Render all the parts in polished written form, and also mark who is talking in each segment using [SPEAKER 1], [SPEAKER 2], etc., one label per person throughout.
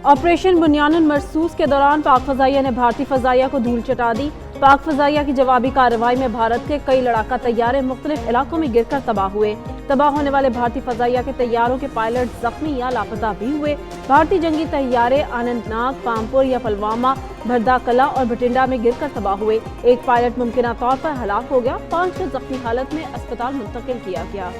[SPEAKER 1] Operation बुनियानुल मरसूस के दौरान पाक फजाइया ने भारतीय फजाइया को धूल चटा दी। पाक फजाइया की जवाबी कार्रवाई में भारत के कई लड़ाका तैयारे मुख्तलिफ इलाकों में गिरकर तबाह हुए। तबाह होने वाले भारतीय फजाइया के तैयारों के पायलट जख्मी या लापता भी हुए। भारतीय जंगी तैयारे अनंतनाग, पामपुर या पुलवामा, भरदाकला और भटिंडा में गिरकर तबाह हुए। एक पायलट मुमकिना तौर पर हलाक हो गया। 5 को जख्मी हालत में अस्पताल मुंतकिल किया गया।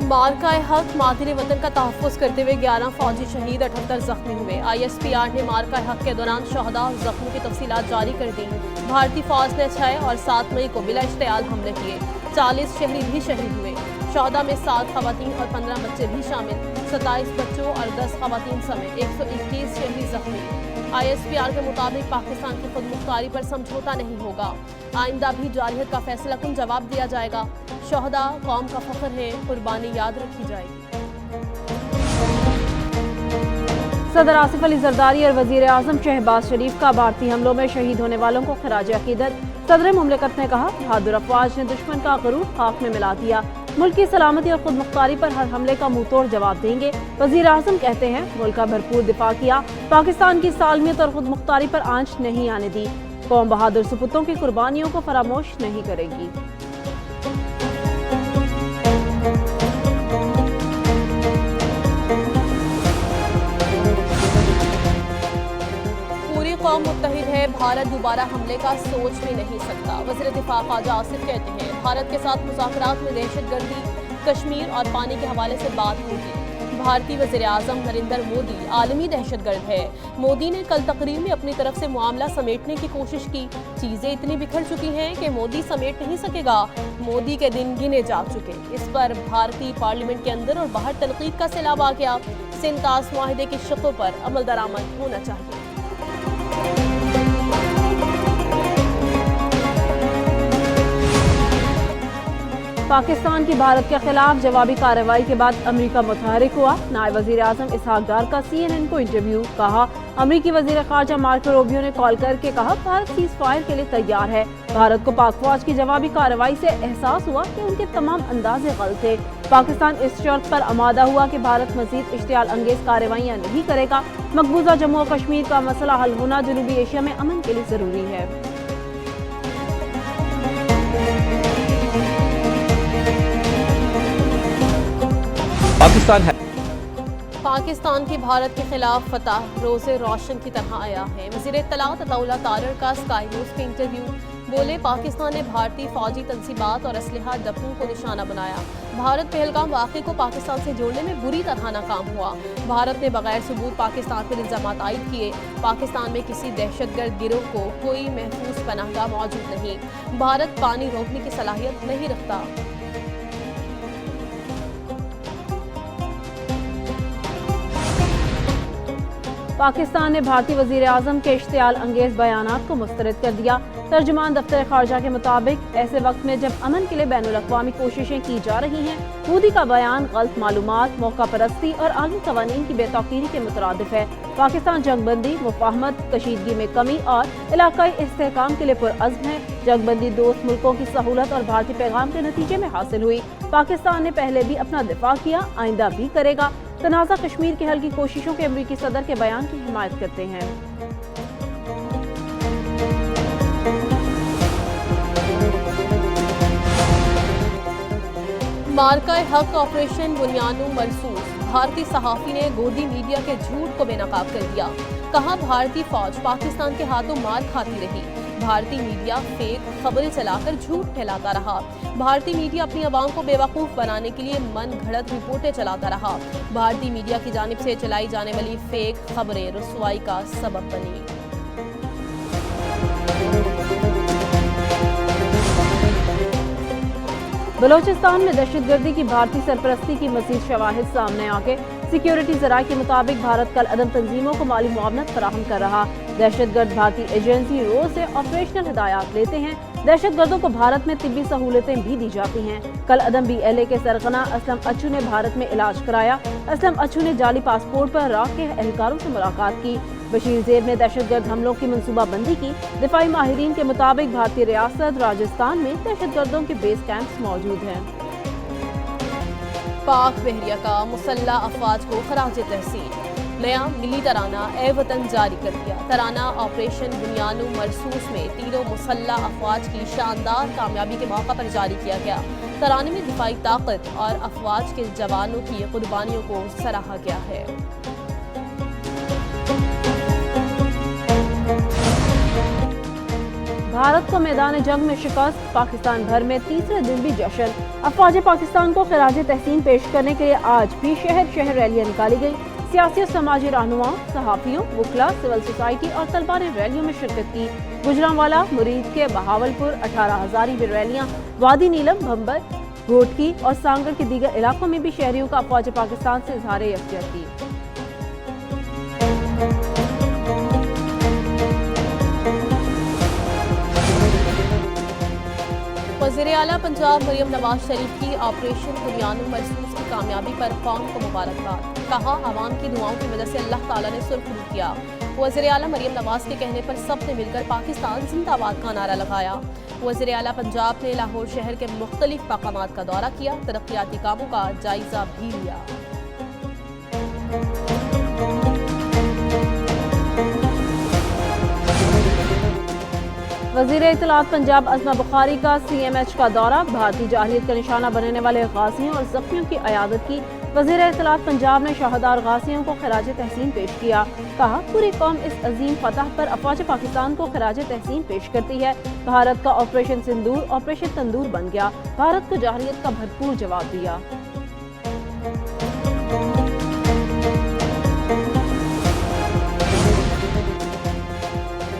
[SPEAKER 1] मार्का-ए-हक मादिर वतन का तहफ़्फ़ुज़ करते हुए 11 फौजी शहीद, 78 जख्मी हुए। ISPR ने मार्का-ए-हक के दौरान शहदा और जख्मों की तफसीलात जारी कर दी। भारतीय फौज ने 6 और 7 मई को बिला इश्तियाल हमले किए। 40 शहरी भी शहीद हुए। शहदा में 7 खवातीन और 15 बच्चे भी शामिल। 27 बच्चों और 10 खवातीन समेत 121 शहरी जख्मी। ISPR के मुताबिक पाकिस्तान की खुद मुख्तारी पर समझौता नहीं होगा। आइंदा भी जारहियत का फैसला कुन जवाब दिया जाएगा। शहदा कौम का फख्र है, कुर्बानी याद रखी जाएगी। सदर आसिफ अली जरदारी और वजीर आजम शहबाज शरीफ का भारतीय हमलों में शहीद होने वालों को खराज अकीदत। सदर मुमलिकत ने कहा, बहादुर अफवाज ने दुश्मन का गरूर खाक में मिला दिया। मुल्क की सलामती और खुद मुख्तारी पर हर हमले का मुंह तोड़ जवाब देंगे। वजीर आजम कहते हैं, मुल्क का भरपूर दिफा किया, पाकिस्तान की सालमियत और खुद मुख्तारी पर आंच नहीं आने दी। कौम बहादुर सपूतों की कुर्बानियों को फरामोश नहीं करेगी। कौम मुत्तहिद है, भारत दोबारा हमले का सोच भी नहीं सकता। वज़ीर दिफा ख्वाजा आसिफ कहते हैं, भारत के साथ मुज़ाकरात में दहशतगर्दी, कश्मीर और पानी के हवाले से बात होगी। भारतीय वज़ीर आज़म नरेंद्र मोदी आलमी दहशतगर्द है। मोदी ने कल तकरीर में अपनी तरफ से मामला समेटने की कोशिश की। चीज़ें इतनी बिखर चुकी हैं कि मोदी समेट नहीं सकेगा। मोदी के दिन गिने जा चुके। इस पर भारतीय पार्लियामेंट के अंदर और बाहर तनकीद का सैलाब आ गया। सिंतास मुआहिदे की शर्तों पर अमल दरामद होना चाहिए। पाकिस्तान की भारत के खिलाफ जवाबी कार्रवाई के बाद अमेरिका मुतहरिक हुआ। नायब वजीर आजम इसहाक डार का CNN को इंटरव्यू। कहा, अमेरिकी वजीर खारजा मार्को रूबियो ने कॉल करके कहा, भारत सीज फायर के लिए तैयार है। भारत को पाक फौज की जवाबी कार्रवाई से एहसास हुआ कि उनके तमाम अंदाजे गलत थे। पाकिस्तान इस शर्त पर आमादा हुआ कि भारत मजीद इश्तियाल अंगेज कार्रवाइयाँ नहीं करेगा। मकबूजा जम्मू और कश्मीर का मसला हल होना जनूबी एशिया में अमन के लिए जरूरी है। पाकिस्तान की भारत के खिलाफ फतह रोज़े रोशन की तरह आया है। वज़ीर इत्तलात अताउल्लाह तारर का स्काई न्यूज़ के इंटरव्यू। बोले, पाकिस्तान ने भारतीय फौजी तंसीबात और असलहा डब्बों को निशाना बनाया। भारत पहलगाम वाक़े को पाकिस्तान से जोड़ने में बुरी तरह नाकाम हुआ। भारत ने बगैर सबूत पाकिस्तान पर इल्ज़ामात आयद किए। पाकिस्तान में किसी दहशतगर्द गिरोह को कोई महफूज पनाहगाह मौजूद नहीं। भारत पानी रोकने की सलाहियत नहीं रखता। पाकिस्तान ने भारतीय वजीर आजम के इश्तियाल अंगेज बयानात को मुस्तरद कर दिया। तर्जुमान दफ्तर खारजा के मुताबिक, ऐसे वक्त में जब अमन के लिए बैनुल अक़वामी कोशिशें की जा रही हैं, मोदी का बयान गलत मालूमात, मौका परस्ती और आलमी क़वानीन की बेतौकीरी के मुतरादिफ है। पाकिस्तान जंगबंदी, मुफाहमत, कशीदगी में कमी और इलाकाई इस्तेहकाम के लिए पुरअज़्म है। जंगबंदी दोस्त मुल्कों की सहूलत और भारतीय पैगाम के नतीजे में हासिल हुई। पाकिस्तान ने पहले भी अपना दिफा किया, आइंदा भी करेगा। तनाज़ा कश्मीर के हल की कोशिशों के अमरीकी सदर के बयान की हिमायत करते हैं। मार्का-ए-हक ऑपरेशन बुनियानुल मरसूस। भारतीय सहाफ़ी ने गोदी मीडिया के झूठ को बेनकाब कर दिया। कहा, भारतीय फौज पाकिस्तान के हाथों मार खाती रही। भारतीय मीडिया फेक खबरें चलाकर झूठ फैलाता रहा। भारतीय मीडिया अपनी आवाम को बेवकूफ़ बनाने के लिए मन घड़त रिपोर्टें चलाता रहा। भारतीय मीडिया की जानिब से चलाई जाने वाली फेक खबरें रुसवाई का सबब बनी। बलोचिस्तान में दहशतगर्दी की भारतीय सरपरस्ती की मज़ीद शवाहिद सामने आ गए। सिक्योरिटी ज़राए के मुताबिक भारत कल अदम तंजीमों को माली मुआवनत फराहम कर रहा। दहशतगर्द भारतीय एजेंसी रो से ऑपरेशनल हिदायत लेते हैं। दहशतगर्दों को भारत में तिब्बी सहूलतें भी दी जाती हैं। कल अदम BLA के सरगना असलम अच्छू ने भारत में इलाज कराया। असलम अच्छू ने जाली पासपोर्ट पर राख के एहलकारों से मुलाकात की। बशीर ज़ेब ने दहशतगर्द हमलों की मनसूबा बंदी की। दिफाई माहिरीन के मुताबिक भारतीय रियासत राजस्थान में दहशतगर्दों के बेस कैंप्स मौजूद हैं।
[SPEAKER 2] पाक बहरिया का मुसल्ला अफवाज को खराज तहसीन। नया मिली तराना ए वतन जारी कर दिया। तराना ऑपरेशन बुनियानु मरसूस में तीनों मुसल्ला अफवाज की शानदार कामयाबी के मौका पर जारी किया गया। तराने में दिफाई ताकत और अफवाज के जवानों की कुर्बानियों को सराहा गया है।
[SPEAKER 1] भारत को मैदान जंग में शिकस्त, पाकिस्तान भर में तीसरे दिन भी जश्न। अफवाज पाकिस्तान को खराज तहसीन पेश करने के लिए आज भी शहर शहर रैलियां निकाली गई। सियासी और समाजी रहनुमाओं, सहाफियों, वकला, सिविल सोसाइटी और तलबा ने रैलियों में शिरकत की। गुजरांवाला, मुरीद के बहावलपुर 18,000 में रैलियां, वादी नीलम, भंबर, घोटकी और सांगड़ के दीगर इलाकों में भी शहरियों का अफवाज पाकिस्तान से इजहार यकजहती।
[SPEAKER 2] वज़ीर आला पंजाब मरियम नवाज शरीफ की ऑपरेशन बुनियानु मरसूस की कामयाबी पर कौम को मुबारकबाद। कहा, आवाम की दुआओं की वजह से अल्लाह ताला ने सुरखरू किया। वज़ीर आला मरियम नवाज के कहने पर सब ने मिलकर पाकिस्तान जिंदाबाद का नारा लगाया। वज़ीर आला पंजाब ने लाहौर शहर के मुख्तलिफ मकामात का दौरा किया, तरक्याती कामों का जायजा भी लिया।
[SPEAKER 1] वज़ीर इत्तलात पंजाब अज़मा बुखारी का CMH का दौरा, भारतीय जाहिलियत का निशाना बनने वाले गाजियों और जख्मियों की अयादत की। वज़ीर इत्तलात पंजाब ने शहदा और गाजियों को खराज तहसीन पेश किया। कहा, पूरी कौम इस अजीम फतह पर अफवाज पाकिस्तान को खराज तहसीन पेश करती है। भारत का ऑपरेशन सिंदूर ऑपरेशन तंदूर बन गया। भारत को जाहिलियत का भरपूर जवाब दिया।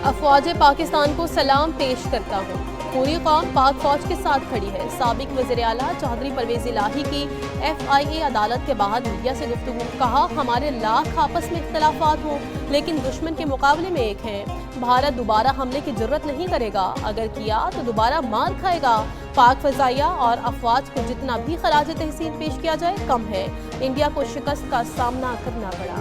[SPEAKER 2] अफवाज पाकिस्तान को सलाम पेश करता हूँ। पूरी कौम पाक फौज के साथ खड़ी है। साबिक वज़ीर आला चौधरी परवेज इलाही की FIA अदालत के बाद मीडिया से गुफ्तगू। कहा, हमारे लाख आपस में इख्तलाफात हों लेकिन दुश्मन के मुकाबले में एक हैं। भारत दोबारा हमले की जरूरत नहीं करेगा, अगर किया तो दोबारा मार खाएगा। पाक फजाइया और अफवाज को जितना भी खराज तहसीन पेश किया जाए कम है। इंडिया को शिकस्त का सामना करना पड़ा।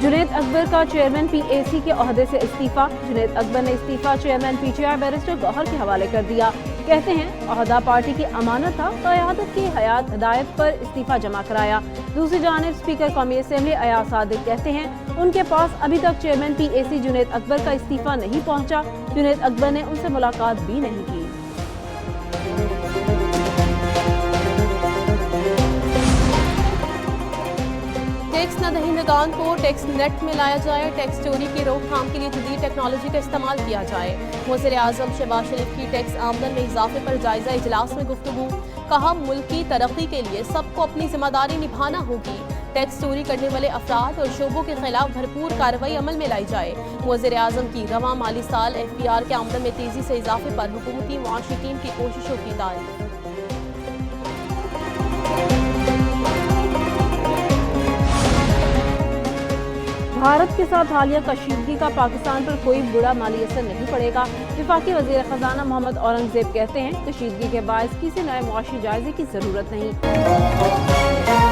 [SPEAKER 1] जुनैद अकबर का चेयरमैन PAC के ओहदे से इस्तीफा। जुनैद अकबर ने इस्तीफा चेयरमैन PTI बैरिस्टर गौहर के हवाले कर दिया। कहते हैं, ओहदा पार्टी की अमानत था, क़यादत की हिदायत पर इस्तीफा जमा कराया। दूसरी जानिब स्पीकर कौमी असेंबली अयाज सादिक कहते हैं, उनके पास अभी तक चेयरमैन PAC जुनैद अकबर का इस्तीफा नहीं पहुंचा। जुनैद अकबर ने उनसे मुलाकात भी नहीं की।
[SPEAKER 2] टैक्स न दहिंदगान को टैक्स नेट में लाया जाए। टैक्स चोरी की रोकथाम के लिए जदीद टेक्नोलॉजी का इस्तेमाल किया जाए। वज़ीर आज़म शहबाज शरीफ की टैक्स आमदन में इजाफे पर जायजा इजलास में गुफ्तगू। कहा, मुल्क की तरक्की के लिए सबको अपनी जिम्मेदारी निभाना होगी। टैक्स चोरी करने वाले अफराद और शोबों के खिलाफ भरपूर कार्रवाई अमल में लाई जाए। वज़ीर आज़म की रवां माली साल FPR के आमदन में तेजी से इजाफे पर हुकूमती मुआशी टीम की कोशिशों की तारीफ।
[SPEAKER 1] भारत के साथ हालिया कशीदगी का पाकिस्तान पर कोई बुरा माली असर नहीं पड़ेगा। वफाकी वज़ीर ख़ज़ाना मोहम्मद औरंगज़ेब कहते हैं, कशीदगी के बायस किसी नए मुआशी जायजे की ज़रूरत नहीं।